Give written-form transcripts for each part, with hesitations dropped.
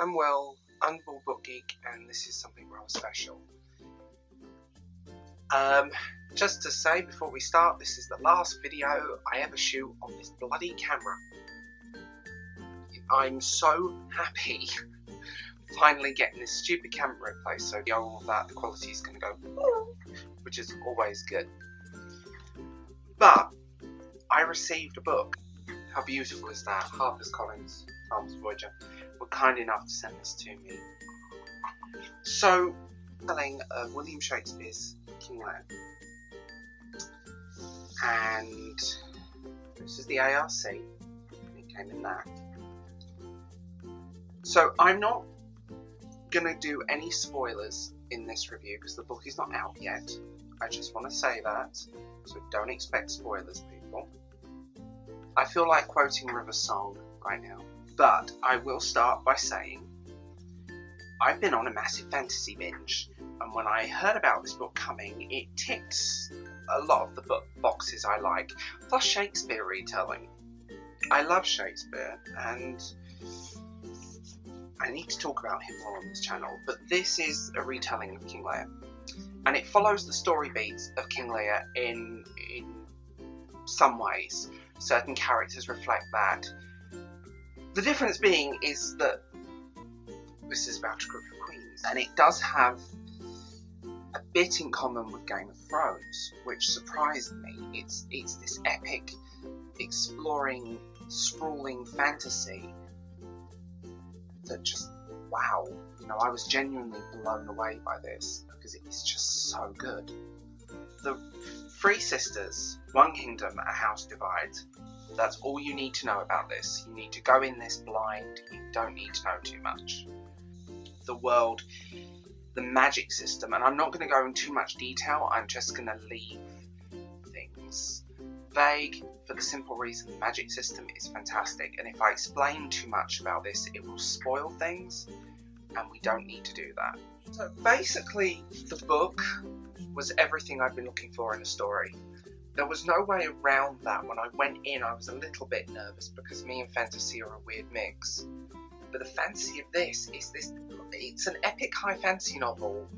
I'm Will, I'm the baldbookgeek, and this is something rather special. Just to say before we start, this is the last video I ever shoot on this bloody camera. I'm so happy finally getting this stupid camera in place, so all of that, the quality is going to go, which is always good. But I received a book. How beautiful is that? HarperCollins, Thomas Voyager, were kind enough to send this to me. So, telling William Shakespeare's King Lear. And this is the ARC. It came in that. So I'm not going to do any spoilers in this review because the book is not out yet. I just want to say that. So don't expect spoilers, people. I feel like quoting River's song right now. But I will start by saying I've been on a massive fantasy binge. And when I heard about this book coming, it ticked a lot of the boxes I like. Plus Shakespeare retelling. I love Shakespeare, and I need to talk about him more on this channel. But this is a retelling of King Lear. And it follows the story beats of King Lear in some ways. Certain characters reflect that. The difference being is that this is about a group of queens. And it does have a bit in common with Game of Thrones, which surprised me. It's this epic, exploring, sprawling fantasy that just, wow. You know, I was genuinely blown away by this because it is just so good. The three sisters, one kingdom, a house divides. That's all you need to know about this. You need to go in this blind. You don't need to know too much. The world, the magic system, and I'm not going to go into too much detail. I'm just going to leave things vague for the simple reason the magic system is fantastic. And if I explain too much about this, it will spoil things, and we don't need to do that. So basically, the book was everything I've been looking for in a story. There was no way around that. When I went in, I was a little bit nervous because me and fantasy are a weird mix. But the fantasy of this is it's an epic high fantasy novel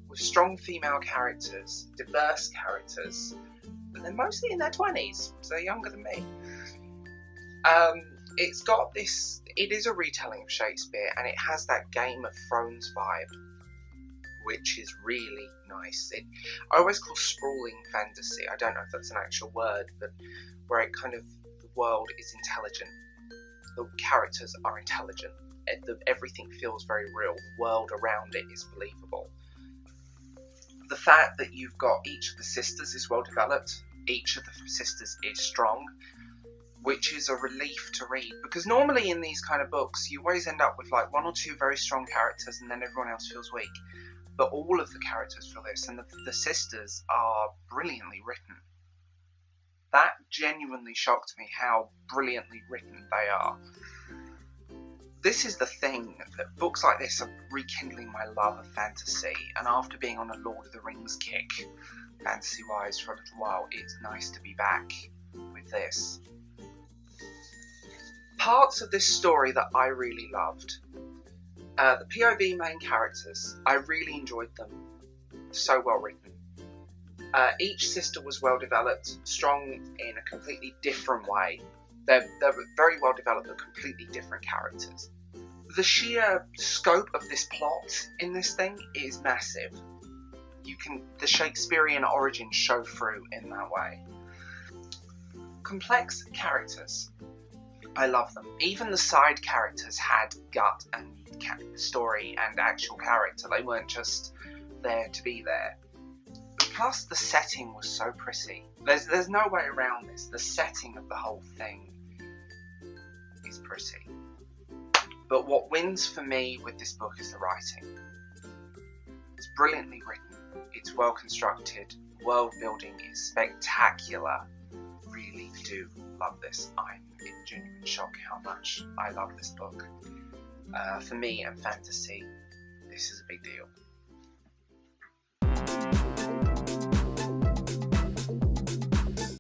with strong female characters, diverse characters, but they're mostly in their 20s, so they're younger than me. It's got this, it is a retelling of Shakespeare, and it has that Game of Thrones vibe, which is really nice. I always call sprawling fantasy, I don't know if that's an actual word, but where it kind of, the world is intelligent. The characters are intelligent. Everything feels very real. The world around it is believable. The fact that you've got each of the sisters is well developed. Each of the sisters is strong, which is a relief to read. Because normally in these kind of books, you always end up with like one or two very strong characters and then everyone else feels weak. But all of the characters feel this, and the sisters are brilliantly written. That genuinely shocked me how brilliantly written they are. This is the thing, that books like this are rekindling my love of fantasy, and after being on a Lord of the Rings kick, fantasy-wise, for a little while, it's nice to be back with this. Parts of this story that I really loved. The POV main characters, I really enjoyed them. So well written. Each sister was well developed, strong in a completely different way. They're very well developed, but completely different characters. The sheer scope of this plot in this thing is massive. The Shakespearean origins show through in that way. Complex characters. I love them. Even the side characters had gut and story and actual character. They weren't just there to be there. Plus, the setting was so pretty. There's no way around this. The setting of the whole thing is pretty. But what wins for me with this book is the writing. It's brilliantly written. It's well constructed. World building is spectacular. Really do love this. I'm in genuine shock how much I love this book. For me and fantasy, this is a big deal.